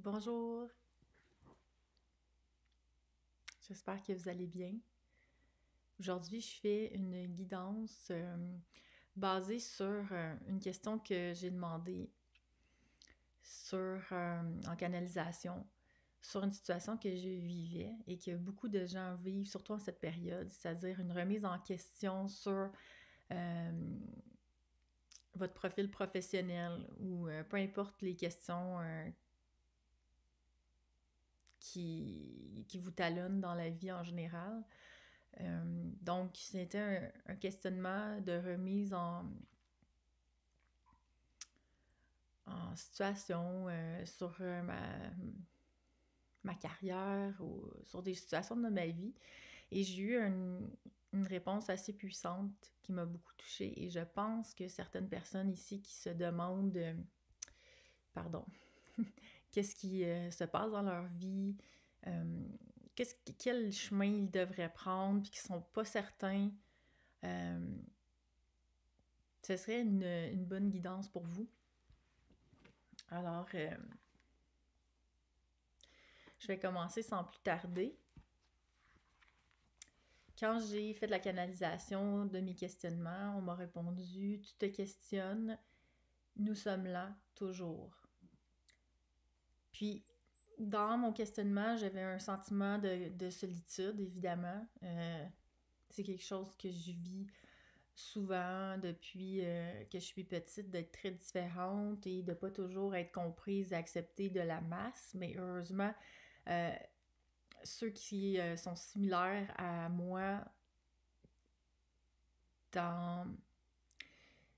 Bonjour, j'espère que vous allez bien. Aujourd'hui, je fais une guidance basée sur une question que j'ai demandée en canalisation, sur une situation que je vivais et que beaucoup de gens vivent, surtout en cette période, c'est-à-dire une remise en question sur euh, votre profil professionnel ou peu importe les questions qui vous talonnent dans la vie en général. Donc, c'était un questionnement de remise en situation sur ma carrière ou sur des situations de ma vie. Et j'ai eu une réponse assez puissante qui m'a beaucoup touchée. Et je pense que certaines personnes ici qui se demandent, pardon, qu'est-ce qui se passe dans leur vie, euh, quel chemin ils devraient prendre, puis qui sont pas certains. Euh, Ce serait une bonne guidance pour vous. Alors, je vais commencer sans plus tarder. Quand j'ai fait de la canalisation de mes questionnements, on m'a répondu: tu te questionnes, nous sommes là toujours. Puis, dans mon questionnement, j'avais un sentiment de solitude, évidemment. C'est quelque chose que je vis souvent depuis que je suis petite, d'être très différente et de pas toujours être comprise et acceptée de la masse. Mais heureusement, euh, ceux qui sont similaires à moi dans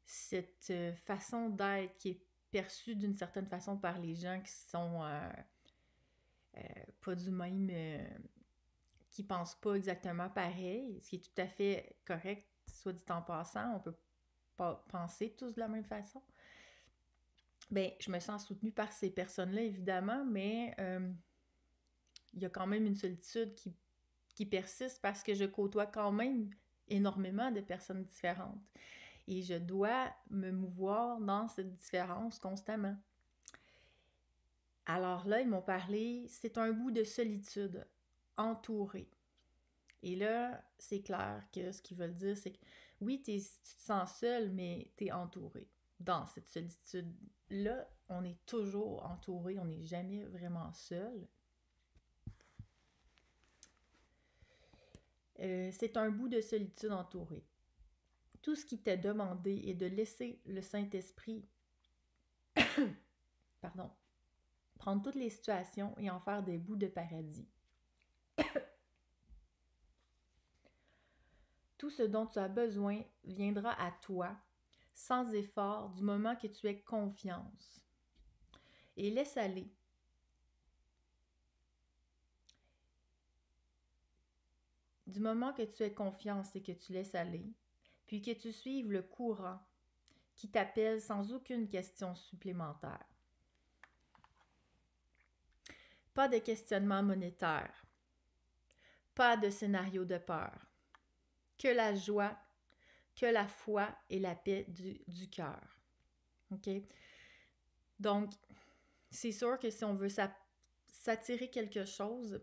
cette façon d'être qui est perçue d'une certaine façon par les gens qui sont pas du même, qui pensent pas exactement pareil, ce qui est tout à fait correct, soit dit en passant, on peut pas penser tous de la même façon. Ben, je me sens soutenue par ces personnes-là, évidemment, mais il y a quand même une solitude qui persiste parce que je côtoie quand même énormément de personnes différentes. Et je dois me mouvoir dans cette différence constamment. Alors là, ils m'ont parlé, c'est un bout de solitude, entouré. Et là, c'est clair que ce qu'ils veulent dire, c'est que oui, tu te sens seul, mais tu es entouré. Dans cette solitude-là, on est toujours entouré, on n'est jamais vraiment seul. C'est un bout de solitude entouré. Tout ce qui t'est demandé est de laisser le Saint-Esprit, pardon, prendre toutes les situations et en faire des bouts de paradis. Tout ce dont tu as besoin viendra à toi, sans effort, du moment que tu aies confiance. Et laisse aller. Du moment que tu aies confiance et que tu laisses aller, puis que tu suives le courant qui t'appelle sans aucune question supplémentaire. Pas de questionnement monétaire, pas de scénario de peur, que la joie, que la foi et la paix du cœur. OK? Donc, c'est sûr que si on veut s'attirer quelque chose,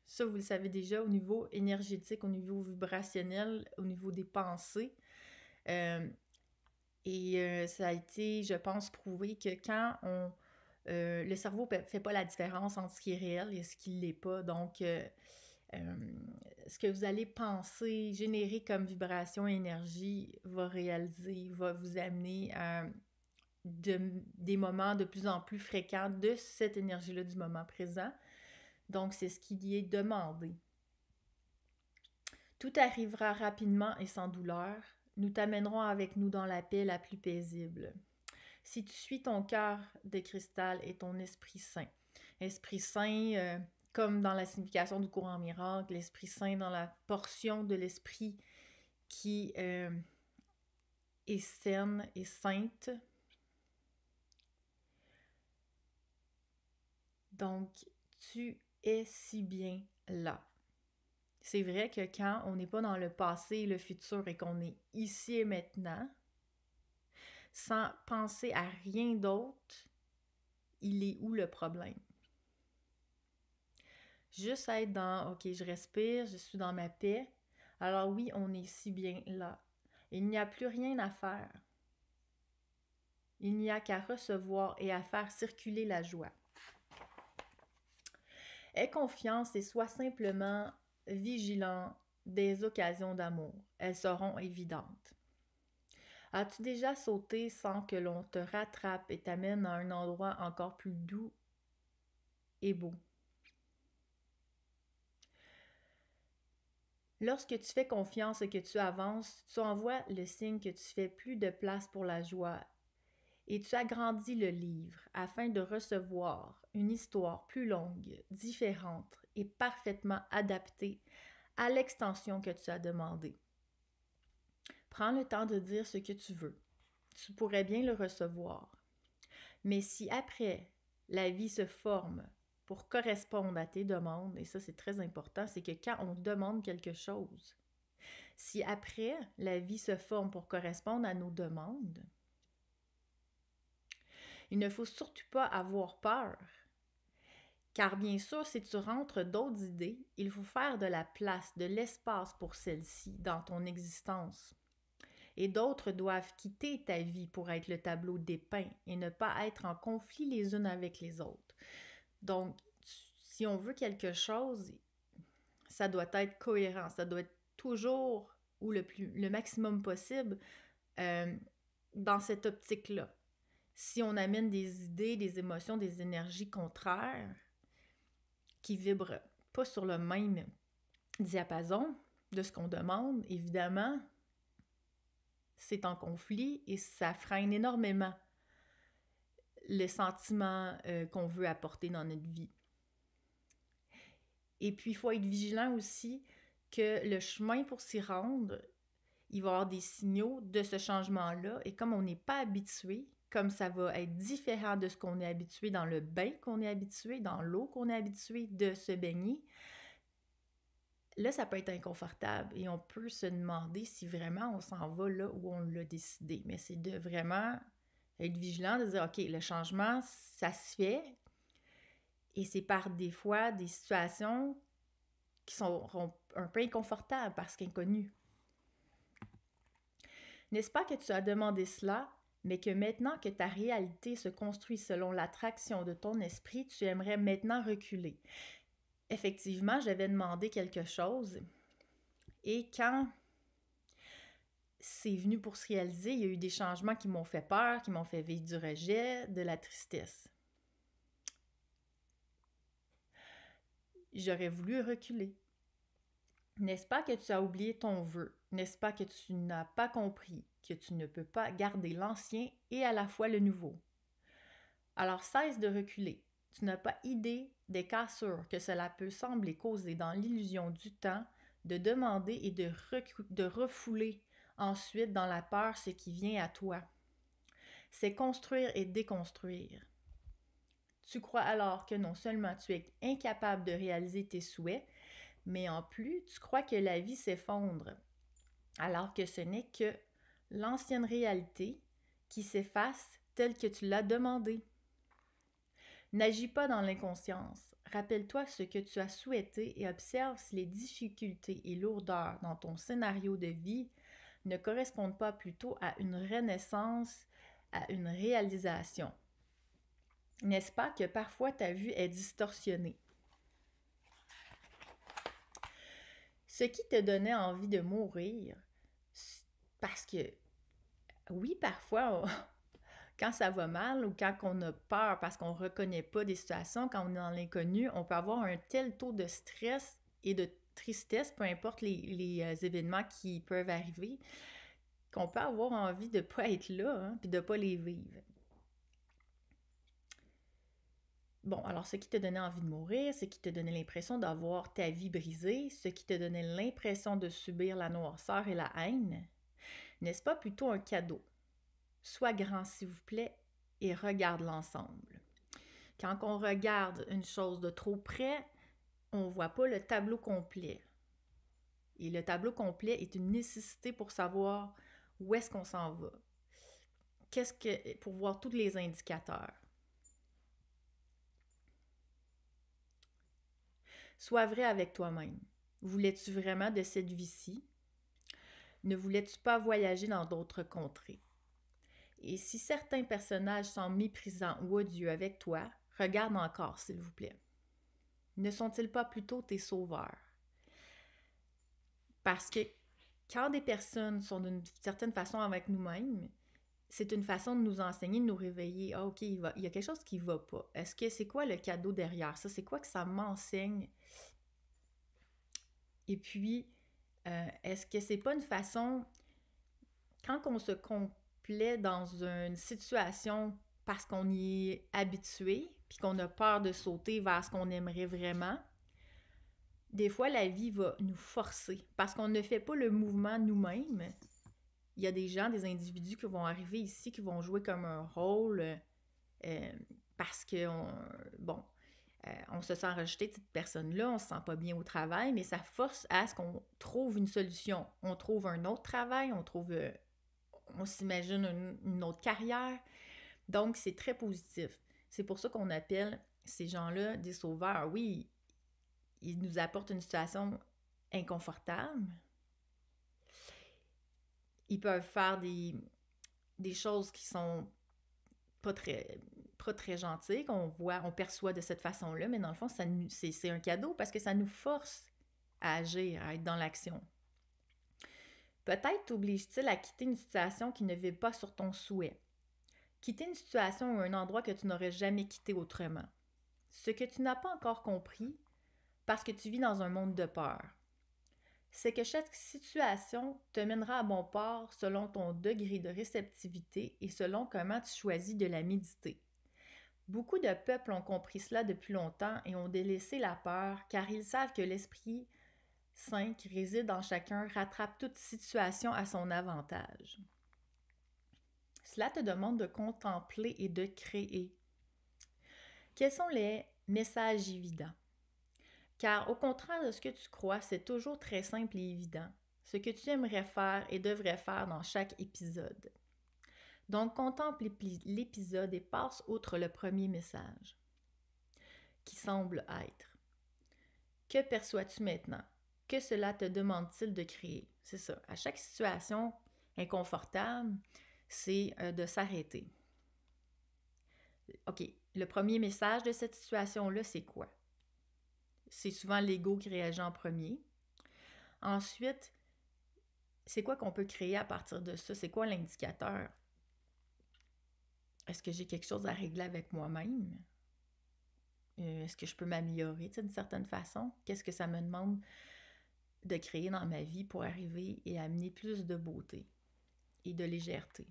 ça vous le savez déjà, au niveau énergétique, au niveau vibrationnel, au niveau des pensées, ça a été, je pense, prouvé que quand le cerveau ne fait pas la différence entre ce qui est réel et ce qui ne l'est pas. Donc, ce que vous allez penser, générer comme vibration et énergie va réaliser, va vous amener à des moments de plus en plus fréquents de cette énergie-là du moment présent. Donc, c'est ce qui y est demandé. Tout arrivera rapidement et sans douleur. Nous t'amènerons avec nous dans la paix la plus paisible. Si tu suis ton cœur de cristal et ton Esprit Saint. Esprit Saint, comme dans la signification du courant miracle, l'Esprit Saint dans la portion de l'Esprit qui est saine et sainte. Donc, tu es si bien là. C'est vrai que quand on n'est pas dans le passé et le futur et qu'on est ici et maintenant, sans penser à rien d'autre, il est où le problème? Juste être dans « OK, je respire, je suis dans ma paix », alors oui, on est si bien là. Il n'y a plus rien à faire. Il n'y a qu'à recevoir et à faire circuler la joie. Aie confiance et sois simplement vigilant des occasions d'amour. Elles seront évidentes. As-tu déjà sauté sans que l'on te rattrape et t'amène à un endroit encore plus doux et beau? Lorsque tu fais confiance et que tu avances, tu envoies le signe que tu fais plus de place pour la joie et tu agrandis le livre afin de recevoir une histoire plus longue, différente et parfaitement adaptée à l'extension que tu as demandée. Prends le temps de dire ce que tu veux. Tu pourrais bien le recevoir. Mais si après, la vie se forme pour correspondre à tes demandes, et ça c'est très important, c'est que quand on demande quelque chose, si après, la vie se forme pour correspondre à nos demandes, il ne faut surtout pas avoir peur. Car bien sûr, si tu rentres d'autres idées, il faut faire de la place, de l'espace pour celles-ci dans ton existence. Et d'autres doivent quitter ta vie pour être le tableau dépeint et ne pas être en conflit les unes avec les autres. Donc, si on veut quelque chose, ça doit être cohérent, ça doit être toujours ou le maximum possible dans cette optique-là. Si on amène des idées, des émotions, des énergies contraires qui vibrent pas sur le même diapason de ce qu'on demande, évidemment, c'est en conflit et ça freine énormément le sentiment qu'on veut apporter dans notre vie. Et puis, il faut être vigilant aussi que le chemin pour s'y rendre, il va y avoir des signaux de ce changement-là. Et comme on n'est pas habitué, comme ça va être différent de ce qu'on est habitué dans le bain qu'on est habitué, dans l'eau qu'on est habitué de se baigner, là, ça peut être inconfortable et on peut se demander si vraiment on s'en va là où on l'a décidé. Mais c'est de vraiment être vigilant, de dire, OK, le changement, ça se fait et c'est par des fois des situations qui sont un peu inconfortables parce qu'inconnues. N'est-ce pas que tu as demandé cela, mais que maintenant que ta réalité se construit selon l'attraction de ton esprit, tu aimerais maintenant reculer? Effectivement, j'avais demandé quelque chose et quand c'est venu pour se réaliser, il y a eu des changements qui m'ont fait peur, qui m'ont fait vivre du rejet, de la tristesse. J'aurais voulu reculer. N'est-ce pas que tu as oublié ton vœu? N'est-ce pas que tu n'as pas compris que tu ne peux pas garder l'ancien et à la fois le nouveau? Alors cesse de reculer. Tu n'as pas idée des cassures que cela peut sembler causer dans l'illusion du temps de demander et de refouler ensuite dans la peur ce qui vient à toi. C'est construire et déconstruire. Tu crois alors que non seulement tu es incapable de réaliser tes souhaits, mais en plus, tu crois que la vie s'effondre, alors que ce n'est que l'ancienne réalité qui s'efface telle que tu l'as demandé. N'agis pas dans l'inconscience. Rappelle-toi ce que tu as souhaité et observe si les difficultés et lourdeurs dans ton scénario de vie ne correspondent pas plutôt à une renaissance, à une réalisation. N'est-ce pas que parfois ta vue est distorsionnée? Ce qui te donnait envie de mourir, parce que, oui, parfois, quand ça va mal ou quand on a peur parce qu'on ne reconnaît pas des situations, quand on est dans l'inconnu, on peut avoir un tel taux de stress et de tristesse, peu importe les événements qui peuvent arriver, qu'on peut avoir envie de ne pas être là, puis de ne pas les vivre. Bon, alors ce qui te donnait envie de mourir, ce qui te donnait l'impression d'avoir ta vie brisée, ce qui te donnait l'impression de subir la noirceur et la haine, n'est-ce pas plutôt un cadeau? Sois grand, s'il vous plaît, et regarde l'ensemble. Quand on regarde une chose de trop près, on ne voit pas le tableau complet. Et le tableau complet est une nécessité pour savoir où est-ce qu'on s'en va. Pour voir tous les indicateurs. Sois vrai avec toi-même. Voulais-tu vraiment de cette vie-ci? Ne voulais-tu pas voyager dans d'autres contrées? Et si certains personnages semblent méprisants ou odieux avec toi, regarde encore, s'il vous plaît. Ne sont-ils pas plutôt tes sauveurs? Parce que quand des personnes sont d'une certaine façon avec nous-mêmes, c'est une façon de nous enseigner, de nous réveiller. Ah, OK, il y a quelque chose qui ne va pas. Est-ce que c'est quoi le cadeau derrière ça? C'est quoi que ça m'enseigne? Et puis, est-ce que c'est pas une façon, quand on se complaît dans une situation parce qu'on y est habitué, puis qu'on a peur de sauter vers ce qu'on aimerait vraiment, des fois, la vie va nous forcer parce qu'on ne fait pas le mouvement nous-mêmes. Il y a des gens, des individus qui vont arriver ici, qui vont jouer comme un rôle parce que, on se sent rejeté de cette personne-là, on se sent pas bien au travail, mais ça force à ce qu'on trouve une solution. On trouve un autre travail, on s'imagine une autre carrière. Donc, c'est très positif. C'est pour ça qu'on appelle ces gens-là des sauveurs. Oui, ils nous apportent une situation inconfortable. Ils peuvent faire des choses qui sont pas très gentilles, on perçoit de cette façon-là, mais dans le fond, c'est un cadeau parce que ça nous force à agir, à être dans l'action. Peut-être t'oblige-t-il à quitter une situation qui ne vit pas sur ton souhait. Quitter une situation ou un endroit que tu n'aurais jamais quitté autrement. Ce que tu n'as pas encore compris parce que tu vis dans un monde de peur. C'est que chaque situation te mènera à bon port selon ton degré de réceptivité et selon comment tu choisis de la méditer. Beaucoup de peuples ont compris cela depuis longtemps et ont délaissé la peur car ils savent que l'Esprit Saint qui réside en chacun rattrape toute situation à son avantage. Cela te demande de contempler et de créer. Quels sont les messages évidents? Car au contraire de ce que tu crois, c'est toujours très simple et évident, ce que tu aimerais faire et devrais faire dans chaque épisode. Donc contemple l'épisode et passe outre le premier message, qui semble être. Que perçois-tu maintenant? Que cela te demande-t-il de créer? C'est ça. À chaque situation inconfortable, c'est de s'arrêter. OK, le premier message de cette situation-là, c'est quoi? C'est souvent l'ego qui réagit en premier. Ensuite, c'est quoi qu'on peut créer à partir de ça? C'est quoi l'indicateur? Est-ce que j'ai quelque chose à régler avec moi-même? Est-ce que je peux m'améliorer d'une certaine façon? Qu'est-ce que ça me demande de créer dans ma vie pour arriver et amener plus de beauté et de légèreté?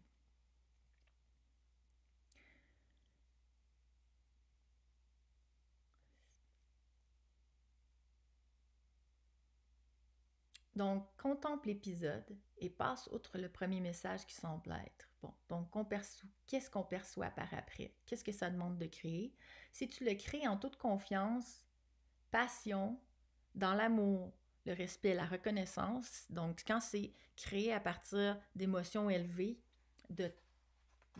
Donc, contemple l'épisode et passe outre le premier message qui semble être. Bon, donc, qu'est-ce qu'on perçoit par après? Qu'est-ce que ça demande de créer? Si tu le crées en toute confiance, passion, dans l'amour, le respect, la reconnaissance, donc quand c'est créé à partir d'émotions élevées,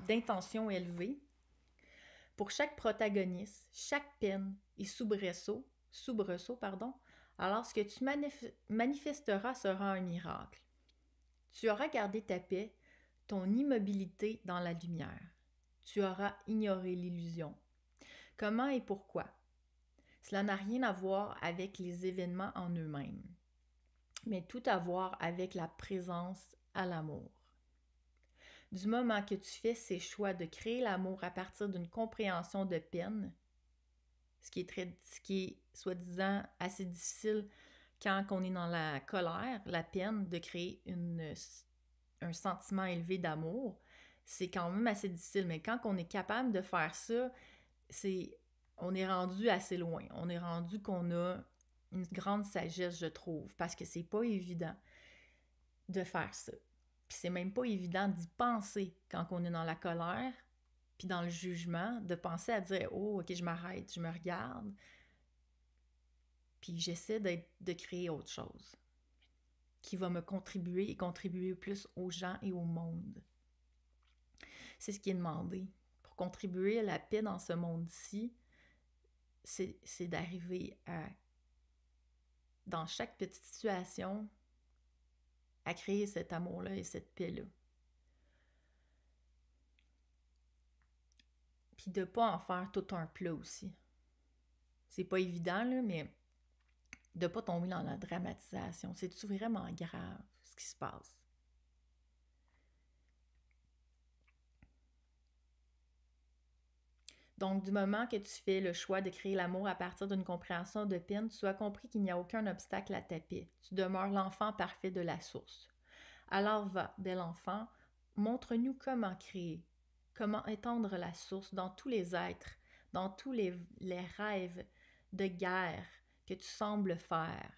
d'intentions élevées, pour chaque protagoniste, chaque peine et soubresaut, alors ce que tu manifesteras sera un miracle. Tu auras gardé ta paix, ton immobilité dans la lumière. Tu auras ignoré l'illusion. Comment et pourquoi? Cela n'a rien à voir avec les événements en eux-mêmes, mais tout à voir avec la présence à l'amour. Du moment que tu fais ces choix de créer l'amour à partir d'une compréhension de peine, ce qui est soi-disant assez difficile quand on est dans la colère, la peine, de créer un sentiment élevé d'amour, c'est quand même assez difficile. Mais quand on est capable de faire ça, on est rendu assez loin. On est rendu qu'on a une grande sagesse, je trouve, parce que c'est pas évident de faire ça. Puis c'est même pas évident d'y penser quand on est dans la colère, puis dans le jugement, de penser à dire « Oh, OK, je m'arrête, je me regarde, puis j'essaie de créer autre chose qui va me contribuer et contribuer plus aux gens et au monde. » C'est ce qui est demandé. Pour contribuer à la paix dans ce monde-ci, c'est d'arriver à dans chaque petite situation, à créer cet amour-là et cette paix-là. Puis de pas en faire tout un plat aussi. C'est pas évident, là, mais de pas tomber dans la dramatisation. C'est-tu vraiment grave, ce qui se passe? Donc, du moment que tu fais le choix de créer l'amour à partir d'une compréhension de peine, tu as compris qu'il n'y a aucun obstacle à ta paix. Tu demeures l'enfant parfait de la source. Alors va, bel enfant, montre-nous comment créer, comment étendre la source dans tous les êtres, dans tous les rêves de guerre que tu sembles faire.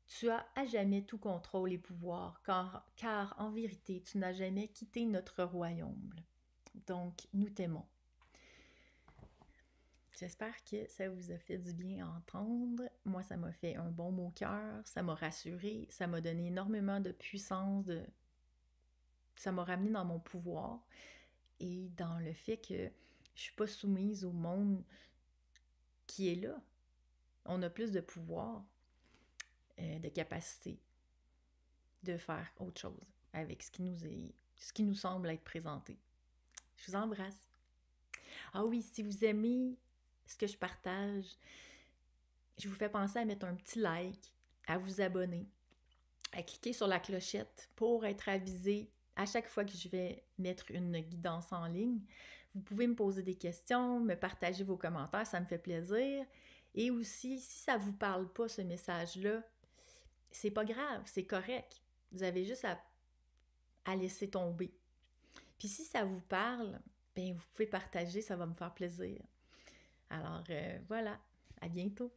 Tu as à jamais tout contrôle et pouvoir, car en vérité, tu n'as jamais quitté notre royaume. Donc, nous t'aimons. J'espère que ça vous a fait du bien à entendre. Moi, ça m'a fait un bon mot au cœur, ça m'a rassurée, ça m'a donné énormément de puissance, ça m'a ramené dans mon pouvoir et dans le fait que je suis pas soumise au monde qui est là. On a plus de pouvoir, de capacité de faire autre chose avec ce qui nous semble être présenté. Je vous embrasse. Ah oui, si vous aimez ce que je partage, je vous fais penser à mettre un petit like, à vous abonner, à cliquer sur la clochette pour être avisé à chaque fois que je vais mettre une guidance en ligne. Vous pouvez me poser des questions, me partager vos commentaires, ça me fait plaisir. Et aussi, si ça ne vous parle pas, ce message-là, c'est pas grave, c'est correct. Vous avez juste à laisser tomber. Puis si ça vous parle, ben vous pouvez partager, ça va me faire plaisir. Alors voilà, à bientôt.